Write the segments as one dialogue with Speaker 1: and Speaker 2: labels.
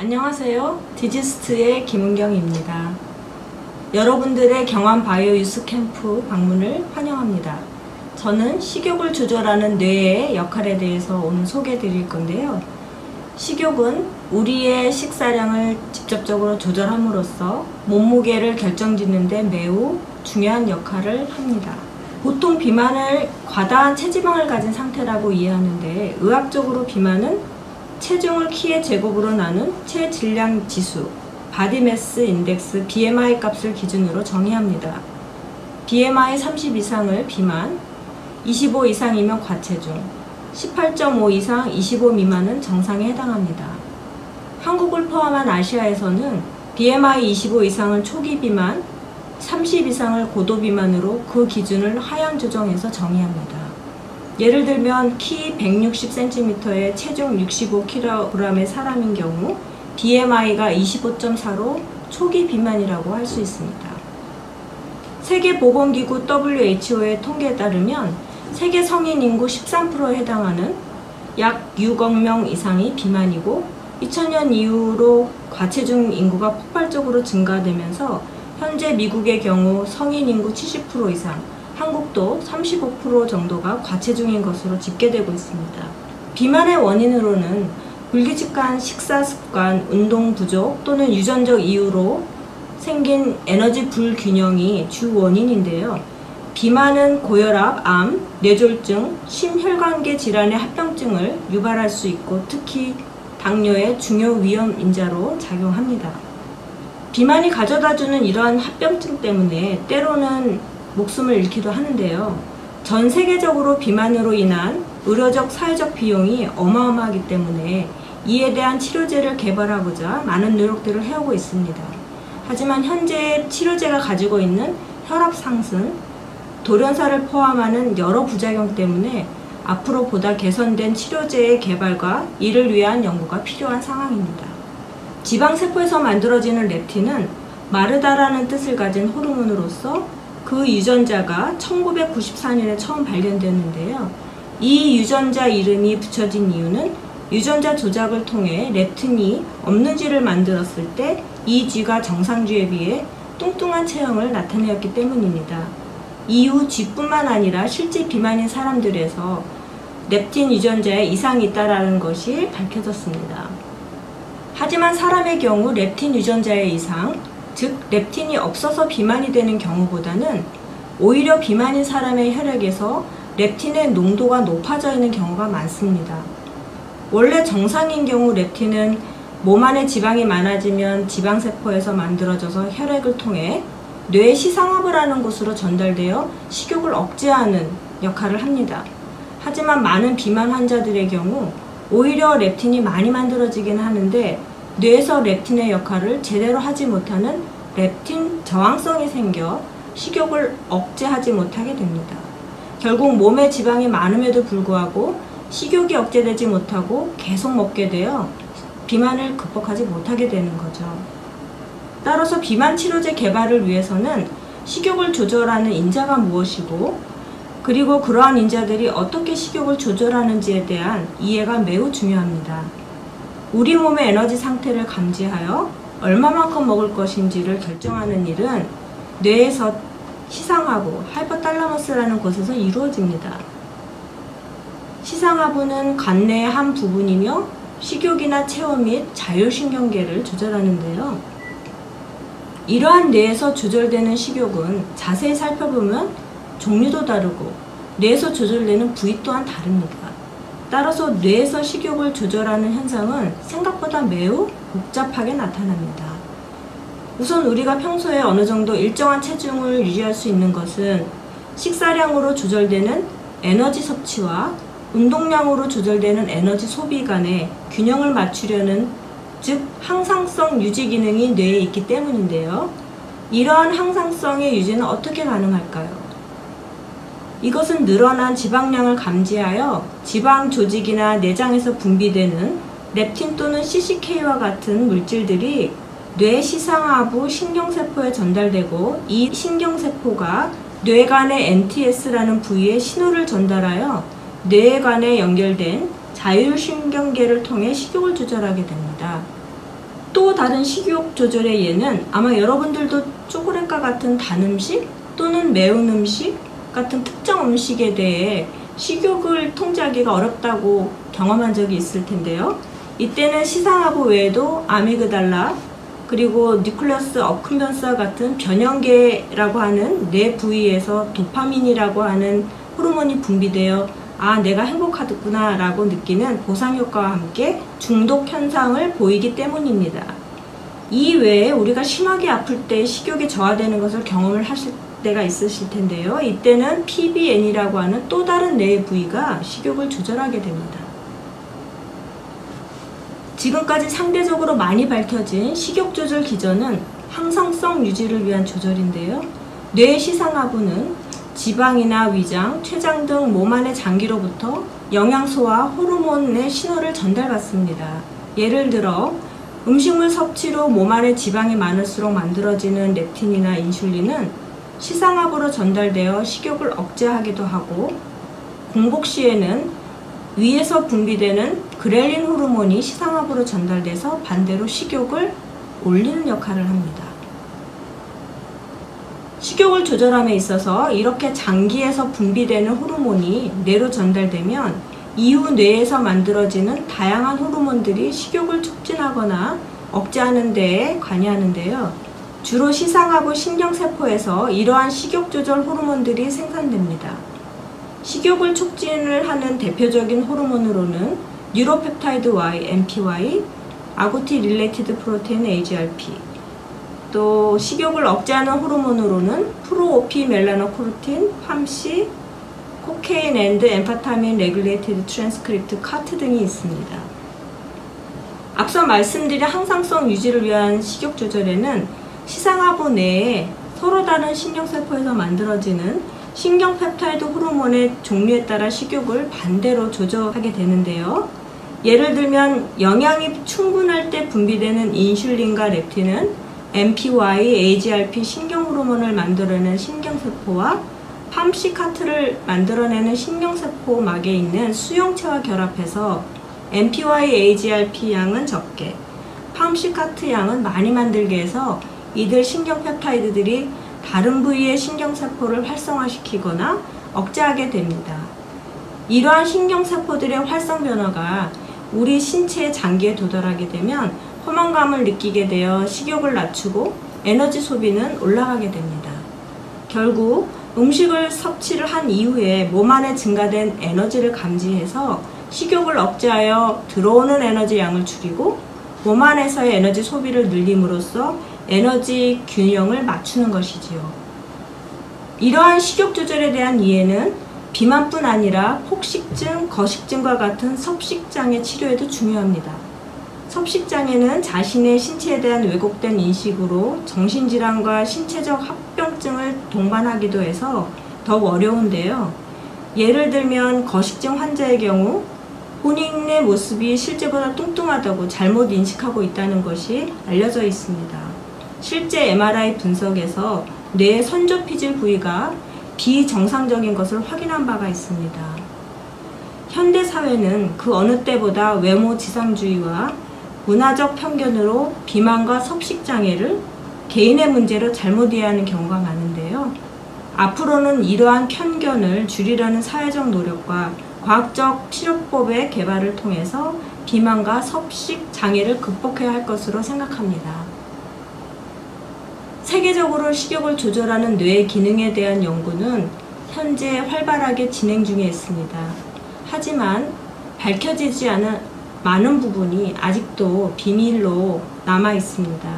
Speaker 1: 안녕하세요. 디지스트의 김은경입니다. 여러분들의 경환 바이오 유스 캠프 방문을 환영합니다. 저는 식욕을 조절하는 뇌의 역할에 대해서 오늘 소개해 드릴 건데요. 식욕은 우리의 식사량을 직접적으로 조절함으로써 몸무게를 결정짓는 데 매우 중요한 역할을 합니다. 보통 비만을 과다한 체지방을 가진 상태라고 이해하는데, 의학적으로 비만은 체중을 키의 제곱으로 나눈 체질량 지수, 바디매스 인덱스 BMI 값을 기준으로 정의합니다. BMI 30 이상을 비만, 25 이상이면 과체중, 18.5 이상 25 미만은 정상에 해당합니다. 한국을 포함한 아시아에서는 BMI 25 이상을 초기 비만, 30 이상을 고도 비만으로 그 기준을 하향 조정해서 정의합니다. 예를 들면 키 160cm에 체중 65kg의 사람인 경우 BMI가 25.4로 초기 비만이라고 할 수 있습니다. 세계보건기구 WHO의 통계에 따르면 세계 성인 인구 13%에 해당하는 약 6억 명 이상이 비만이고, 2000년 이후로 과체중 인구가 폭발적으로 증가되면서 현재 미국의 경우 성인 인구 70% 이상, 한국도 35% 정도가 과체중인 것으로 집계되고 있습니다. 비만의 원인으로는 불규칙한 식사 습관, 운동 부족 또는 유전적 이유로 생긴 에너지 불균형이 주 원인인데요. 비만은 고혈압, 암, 뇌졸중, 심혈관계 질환의 합병증을 유발할 수 있고, 특히 당뇨의 중요 위험 인자로 작용합니다. 비만이 가져다주는 이러한 합병증 때문에 때로는 목숨을 잃기도 하는데요. 전 세계적으로 비만으로 인한 의료적, 사회적 비용이 어마어마하기 때문에 이에 대한 치료제를 개발하고자 많은 노력들을 해오고 있습니다. 하지만 현재 치료제가 가지고 있는 혈압 상승, 돌연사를 포함하는 여러 부작용 때문에 앞으로 보다 개선된 치료제의 개발과 이를 위한 연구가 필요한 상황입니다. 지방세포에서 만들어지는 렙틴은 마르다라는 뜻을 가진 호르몬으로서 그 유전자가 1994년에 처음 발견됐는데요. 이 유전자 이름이 붙여진 이유는 유전자 조작을 통해 렙틴이 없는 쥐를 만들었을 때 이 쥐가 정상 쥐에 비해 뚱뚱한 체형을 나타내었기 때문입니다. 이후 쥐뿐만 아니라 실제 비만인 사람들에서 렙틴 유전자에 이상이 있다는 것이 밝혀졌습니다. 하지만 사람의 경우 렙틴 유전자의 이상, 즉 렙틴이 없어서 비만이 되는 경우보다는 오히려 비만인 사람의 혈액에서 렙틴의 농도가 높아져 있는 경우가 많습니다. 원래 정상인 경우 렙틴은 몸 안에 지방이 많아지면 지방세포에서 만들어져서 혈액을 통해 뇌 시상하부를 하는 곳으로 전달되어 식욕을 억제하는 역할을 합니다. 하지만 많은 비만 환자들의 경우 오히려 렙틴이 많이 만들어지긴 하는데, 뇌에서 렙틴의 역할을 제대로 하지 못하는 렙틴 저항성이 생겨 식욕을 억제하지 못하게 됩니다. 결국 몸에 지방이 많음에도 불구하고 식욕이 억제되지 못하고 계속 먹게 되어 비만을 극복하지 못하게 되는 거죠. 따라서 비만 치료제 개발을 위해서는 식욕을 조절하는 인자가 무엇이고, 그리고 그러한 인자들이 어떻게 식욕을 조절하는지에 대한 이해가 매우 중요합니다. 우리 몸의 에너지 상태를 감지하여 얼마만큼 먹을 것인지를 결정하는 일은 뇌에서 시상하부, 하이포탈라머스라는 곳에서 이루어집니다. 시상하부는 간내의 한 부분이며 식욕이나 체온 및 자율신경계를 조절하는데요. 이러한 뇌에서 조절되는 식욕은 자세히 살펴보면 종류도 다르고 뇌에서 조절되는 부위 또한 다릅니다. 따라서 뇌에서 식욕을 조절하는 현상은 생각보다 매우 복잡하게 나타납니다. 우선 우리가 평소에 어느 정도 일정한 체중을 유지할 수 있는 것은 식사량으로 조절되는 에너지 섭취와 운동량으로 조절되는 에너지 소비 간의 균형을 맞추려는, 즉 항상성 유지 기능이 뇌에 있기 때문인데요. 이러한 항상성의 유지는 어떻게 가능할까요? 이것은 늘어난 지방량을 감지하여 지방 조직이나 내장에서 분비되는 렙틴 또는 CCK와 같은 물질들이 뇌 시상하부 신경세포에 전달되고, 이 신경세포가 뇌간의 NTS라는 부위에 신호를 전달하여 뇌간에 연결된 자율신경계를 통해 식욕을 조절하게 됩니다. 또 다른 식욕 조절의 예는 아마 여러분들도 초콜릿과 같은 단 음식 또는 매운 음식 같은 특정 음식에 대해 식욕을 통제하기가 어렵다고 경험한 적이 있을 텐데요. 이때는 시상하부 외에도 아미그달라 그리고 뉴클레어스 어쿰변스와 같은 변형계라고 하는 뇌 부위에서 도파민이라고 하는 호르몬이 분비되어 아, 내가 행복하구나 라고 느끼는 보상효과와 함께 중독 현상을 보이기 때문입니다. 이 외에 우리가 심하게 아플 때 식욕이 저하되는 것을 경험을 하실 때가 있으실 텐데요. 이때는 PBN이라고 하는 또 다른 뇌 부위가 식욕을 조절하게 됩니다. 지금까지 상대적으로 많이 밝혀진 식욕 조절 기전은 항상성 유지를 위한 조절인데요. 뇌 시상하부는 지방이나 위장, 췌장 등 몸 안의 장기로부터 영양소와 호르몬의 신호를 전달받습니다. 예를 들어 음식물 섭취로 몸 안에 지방이 많을수록 만들어지는 렙틴이나 인슐린은 시상하부로 전달되어 식욕을 억제하기도 하고, 공복 시에는 위에서 분비되는 그렐린 호르몬이 시상하부로 전달돼서 반대로 식욕을 올리는 역할을 합니다. 식욕을 조절함에 있어서 이렇게 장기에서 분비되는 호르몬이 뇌로 전달되면 이후 뇌에서 만들어지는 다양한 호르몬들이 식욕을 촉진하거나 억제하는 데에 관여하는데요. 주로 시상하부 신경세포에서 이러한 식욕 조절 호르몬들이 생산됩니다. 식욕을 촉진을 하는 대표적인 호르몬으로는 뉴로펩타이드 Y, NPY, 아구티 릴레이티드 프로테인 AGRP, 또 식욕을 억제하는 호르몬으로는 프로오피멜라노코르틴, 팜시, 코케인 앤드 엠파타민 레귤레이티드 트랜스크립트 카트 등이 있습니다. 앞서 말씀드린 항상성 유지를 위한 식욕 조절에는 시상하부 내에 서로 다른 신경세포에서 만들어지는 신경펩타이드 호르몬의 종류에 따라 식욕을 반대로 조절하게 되는데요. 예를 들면 영양이 충분할 때 분비되는 인슐린과 렙틴은 NPY, AGRP 신경호르몬을 만들어내는 신경세포와 팜시카트를 만들어내는 신경세포막에 있는 수용체와 결합해서 NPY, AGRP 양은 적게, 팜시카트 양은 많이 만들게 해서 이들 신경펩타이드들이 다른 부위의 신경세포를 활성화시키거나 억제하게 됩니다. 이러한 신경세포들의 활성 변화가 우리 신체의 장기에 도달하게 되면 포만감을 느끼게 되어 식욕을 낮추고 에너지 소비는 올라가게 됩니다. 결국 음식을 섭취를 한 이후에 몸 안에 증가된 에너지를 감지해서 식욕을 억제하여 들어오는 에너지 양을 줄이고 몸 안에서의 에너지 소비를 늘림으로써 에너지 균형을 맞추는 것이지요. 이러한 식욕 조절에 대한 이해는 비만뿐 아니라 폭식증, 거식증과 같은 섭식장애 치료에도 중요합니다. 섭식장애는 자신의 신체에 대한 왜곡된 인식으로 정신질환과 신체적 합병증을 동반하기도 해서 더욱 어려운데요. 예를 들면 거식증 환자의 경우 본인의 모습이 실제보다 뚱뚱하다고 잘못 인식하고 있다는 것이 알려져 있습니다. 실제 MRI 분석에서 뇌의 선조피질 부위가 비정상적인 것을 확인한 바가 있습니다. 현대사회는 그 어느 때보다 외모 지상주의와 문화적 편견으로 비만과 섭식장애를 개인의 문제로 잘못 이해하는 경우가 많은데요. 앞으로는 이러한 편견을 줄이려는 사회적 노력과 과학적 치료법의 개발을 통해서 비만과 섭식장애를 극복해야 할 것으로 생각합니다. 세계적으로 식욕을 조절하는 뇌의 기능에 대한 연구는 현재 활발하게 진행 중에 있습니다. 하지만 밝혀지지 않은 많은 부분이 아직도 비밀로 남아 있습니다.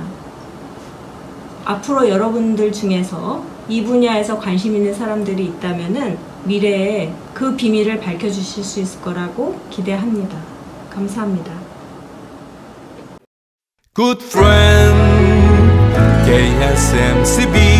Speaker 1: 앞으로 여러분들 중에서 이 분야에서 관심 있는 사람들이 있다면은 미래에 그 비밀을 밝혀주실 수 있을 거라고 기대합니다. 감사합니다.
Speaker 2: Good friend, KSMCB